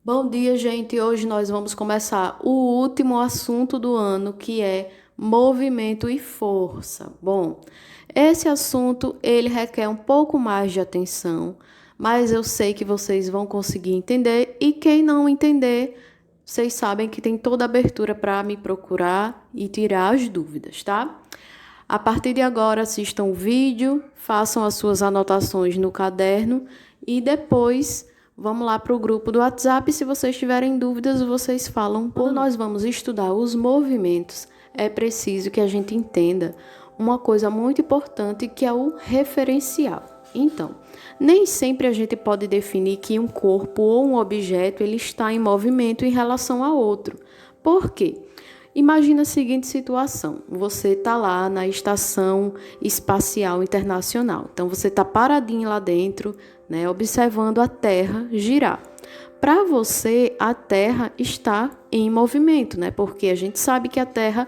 Bom dia, gente. Hoje nós vamos começar o último assunto do ano, que é movimento e força. Bom, esse assunto ele requer um pouco mais de atenção, mas eu sei que vocês vão conseguir entender e quem não entender, vocês sabem que tem toda a abertura para me procurar e tirar as dúvidas, tá? A partir de agora, assistam o vídeo, façam as suas anotações no caderno e depois vamos lá para o grupo do WhatsApp. Se vocês tiverem dúvidas, vocês falam. Quando nós vamos estudar os movimentos, é preciso que a gente entenda uma coisa muito importante que é o referencial. Então, nem sempre a gente pode definir que um corpo ou um objeto ele está em movimento em relação a outro. Por quê? Imagina a seguinte situação: você está lá na Estação Espacial Internacional. Então você está paradinho lá dentro, né, observando a Terra girar. Para você, a Terra está em movimento, né? Porque a gente sabe que a Terra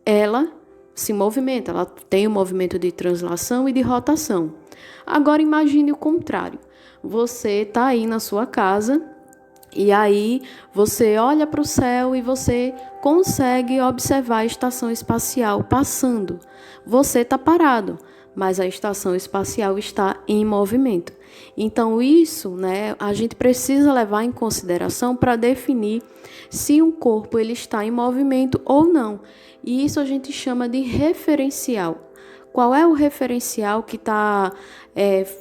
ela se movimenta, ela tem o movimento de translação e de rotação. Agora imagine o contrário. Você está aí na sua casa e aí você olha para o céu e você consegue observar a estação espacial passando. Você está parado, mas a estação espacial está em movimento. Então isso, né, a gente precisa levar em consideração para definir se um corpo ele está em movimento ou não. E isso a gente chama de referencial. Qual é o referencial que está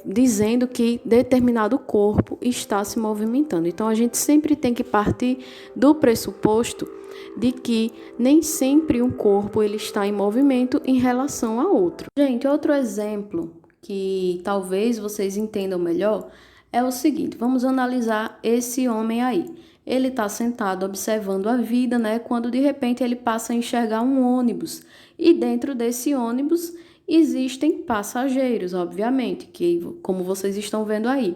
dizendo que determinado corpo está se movimentando? Então, a gente sempre tem que partir do pressuposto de que nem sempre um corpo ele está em movimento em relação a outro. Gente, outro exemplo que talvez vocês entendam melhor é o seguinte: vamos analisar esse homem aí. Ele está sentado observando a vida, né? Quando de repente ele passa a enxergar um ônibus e dentro desse ônibus existem passageiros, obviamente, que como vocês estão vendo aí.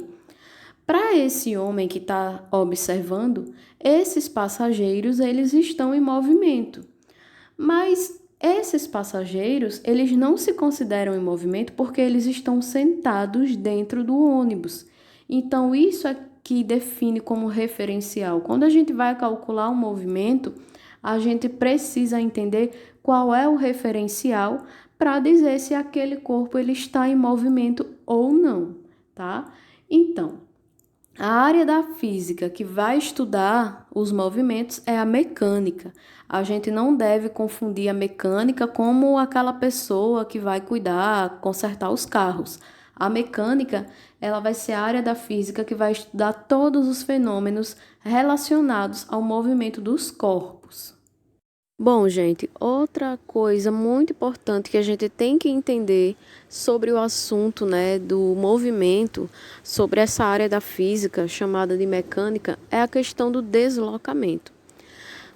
Para esse homem que está observando, esses passageiros eles estão em movimento. Mas esses passageiros, eles não se consideram em movimento porque eles estão sentados dentro do ônibus. Então, isso é que define como referencial. Quando a gente vai calcular um movimento, a gente precisa entender qual é o referencial para dizer se aquele corpo ele está em movimento ou não, tá? Então, a área da física que vai estudar os movimentos é a mecânica. A gente não deve confundir a mecânica como aquela pessoa que vai cuidar, consertar os carros. A mecânica, ela vai ser a área da física que vai estudar todos os fenômenos relacionados ao movimento dos corpos. Bom, gente, outra coisa muito importante que a gente tem que entender sobre o assunto, né, do movimento, sobre essa área da física chamada de mecânica, é a questão do deslocamento.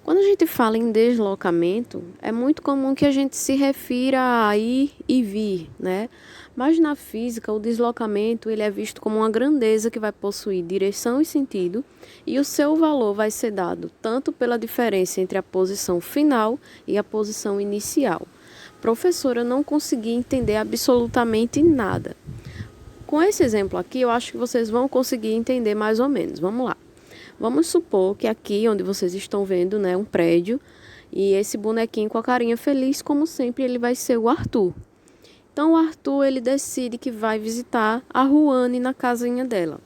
Quando a gente fala em deslocamento, é muito comum que a gente se refira a ir e vir, né? Mas na física, o deslocamento ele é visto como uma grandeza que vai possuir direção e sentido, e o seu valor vai ser dado tanto pela diferença entre a posição final e a posição inicial. Professora, eu não consegui entender absolutamente nada. Com esse exemplo aqui, eu acho que vocês vão conseguir entender mais ou menos. Vamos lá. Vamos supor que aqui onde vocês estão vendo, né, um prédio, e esse bonequinho com a carinha feliz, como sempre, ele vai ser o Arthur. Então o Arthur ele decide que vai visitar a Ruane na casinha dela.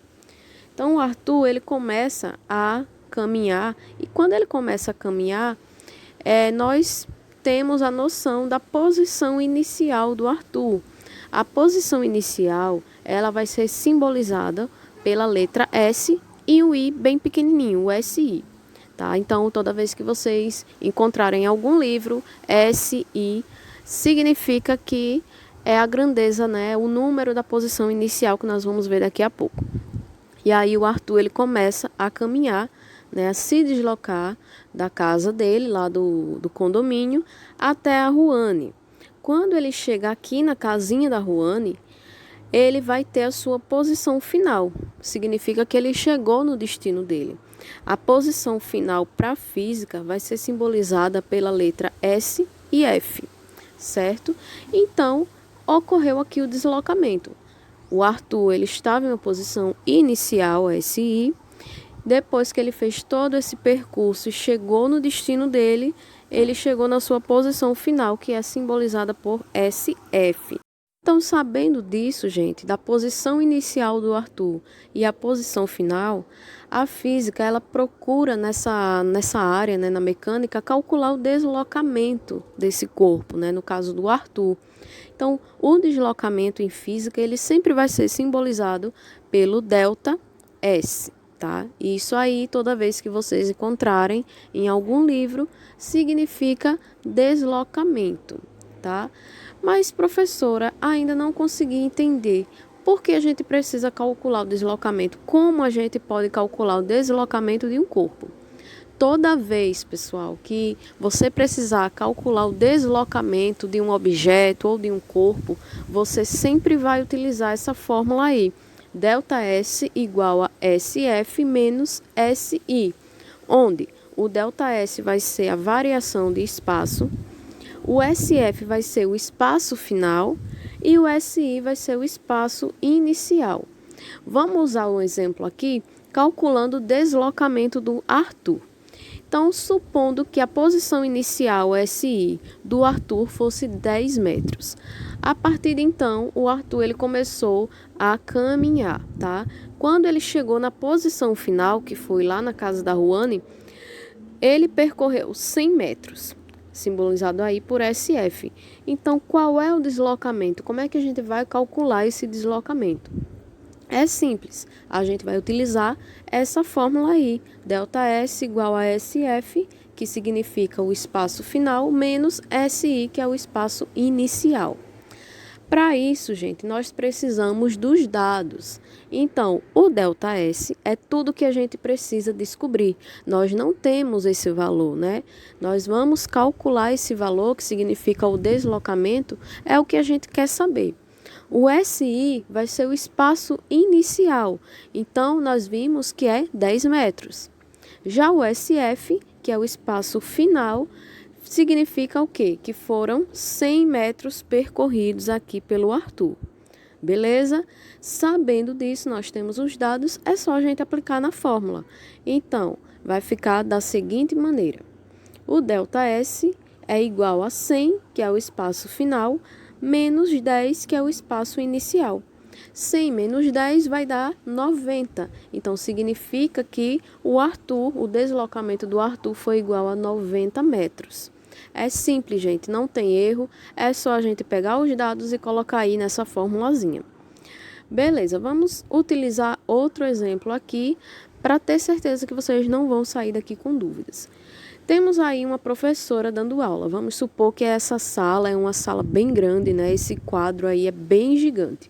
Então o Arthur ele começa a caminhar e quando ele começa a caminhar, nós temos a noção da posição inicial do Arthur. A posição inicial ela vai ser simbolizada pela letra S e o I bem pequenininho, o SI. Tá? Então, toda vez que vocês encontrarem algum livro, SI significa que é a grandeza, né? O número da posição inicial que nós vamos ver daqui a pouco. E aí o Arthur ele começa a caminhar, né? A se deslocar da casa dele, lá do condomínio, até a Ruane. Quando ele chega aqui na casinha da Ruane, ele vai ter a sua posição final. Significa que ele chegou no destino dele. A posição final para a física vai ser simbolizada pela letra S e F, certo? Então, ocorreu aqui o deslocamento. O Arthur ele estava em uma posição inicial, SI, Depois que ele fez todo esse percurso e chegou no destino dele, ele chegou na sua posição final, que é simbolizada por SF. Então, sabendo disso, gente, da posição inicial do Arthur e a posição final, a física ela procura nessa área, né, na mecânica, calcular o deslocamento desse corpo, né, no caso do Arthur. Então, o deslocamento em física ele sempre vai ser simbolizado pelo delta S. Tá? Isso aí, toda vez que vocês encontrarem em algum livro, significa deslocamento, tá? Mas, professora, ainda não consegui entender por que a gente precisa calcular o deslocamento. Como a gente pode calcular o deslocamento de um corpo? Toda vez, pessoal, que você precisar calcular o deslocamento de um objeto ou de um corpo, você sempre vai utilizar essa fórmula aí. Delta S igual a SF menos SI, onde o delta S vai ser a variação de espaço, o SF vai ser o espaço final e o SI vai ser o espaço inicial. Vamos usar um exemplo aqui, calculando o deslocamento do Arthur. Então, supondo que a posição inicial SI do Arthur fosse 10 metros. A partir de então, o Arthur ele começou a caminhar, tá? Quando ele chegou na posição final, que foi lá na casa da Ruane, ele percorreu 100 metros, simbolizado aí por SF. Então, qual é o deslocamento? Como é que a gente vai calcular esse deslocamento? É simples, a gente vai utilizar essa fórmula aí, delta S igual a SF, que significa o espaço final, menos SI, que é o espaço inicial. Para isso, gente, nós precisamos dos dados. Então, o delta S é tudo que a gente precisa descobrir. Nós não temos esse valor, né? Nós vamos calcular esse valor, que significa o deslocamento, é o que a gente quer saber. O SI vai ser o espaço inicial, então nós vimos que é 10 metros. Já o SF, que é o espaço final, significa o quê? Que foram 100 metros percorridos aqui pelo Arthur. Beleza? Sabendo disso, nós temos os dados, é só a gente aplicar na fórmula. Então, vai ficar da seguinte maneira. O delta S é igual a 100, que é o espaço final, menos 10, que é o espaço inicial. 100 menos 10 vai dar 90. Então, significa que o deslocamento do Arthur foi igual a 90 metros. É simples, gente, não tem erro. É só a gente pegar os dados e colocar aí nessa formulazinha. Beleza, vamos utilizar outro exemplo aqui para ter certeza que vocês não vão sair daqui com dúvidas. Temos aí uma professora dando aula. Vamos supor que essa sala é uma sala bem grande, né? Esse quadro aí é bem gigante.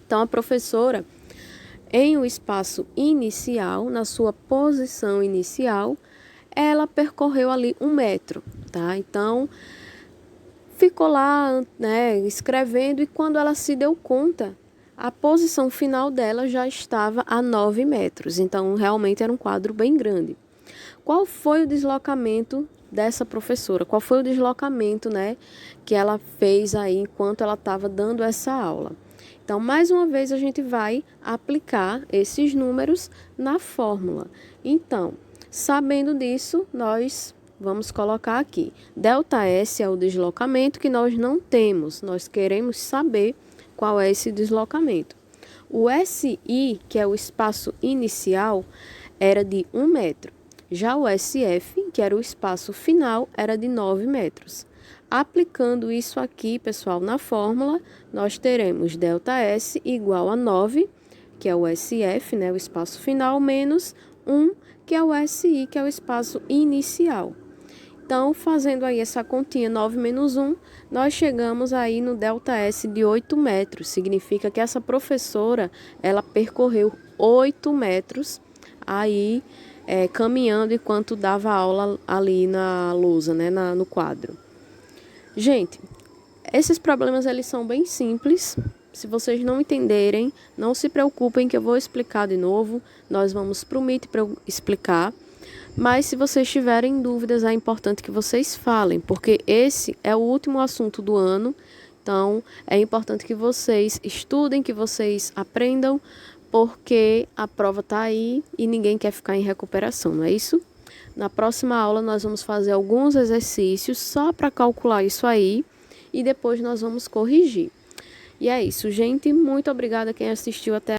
Então, a professora, em um espaço inicial, na sua posição inicial, ela percorreu ali 1 metro, tá? Então, ficou lá, né, escrevendo e quando ela se deu conta, a posição final dela já estava a 9 metros. Então, realmente era um quadro bem grande. Qual foi o deslocamento dessa professora? Qual foi o deslocamento, né, que ela fez aí enquanto ela estava dando essa aula? Então, mais uma vez, a gente vai aplicar esses números na fórmula. Então, sabendo disso, nós vamos colocar aqui. Delta S é o deslocamento que nós não temos. Nós queremos saber qual é esse deslocamento. O SI, que é o espaço inicial, era de 1 metro. Já o SF, que era o espaço final, era de 9 metros. Aplicando isso aqui, pessoal, na fórmula, nós teremos delta S igual a 9, que é o SF, né, o espaço final, menos 1, que é o SI, que é o espaço inicial. Então, fazendo aí essa continha 9 menos 1, nós chegamos aí no delta S de 8 metros. Significa que essa professora, ela percorreu 8 metros aí, caminhando enquanto dava aula ali na lousa, né, no quadro. Gente, esses problemas eles são bem simples. Se vocês não entenderem, não se preocupem que eu vou explicar de novo. Nós vamos para o Meet para eu explicar. Mas se vocês tiverem dúvidas, é importante que vocês falem, porque esse é o último assunto do ano. Então, é importante que vocês estudem, que vocês aprendam, porque a prova tá aí e ninguém quer ficar em recuperação, não é isso? Na próxima aula nós vamos fazer alguns exercícios só para calcular isso aí e depois nós vamos corrigir. E é isso, gente. Muito obrigada quem assistiu até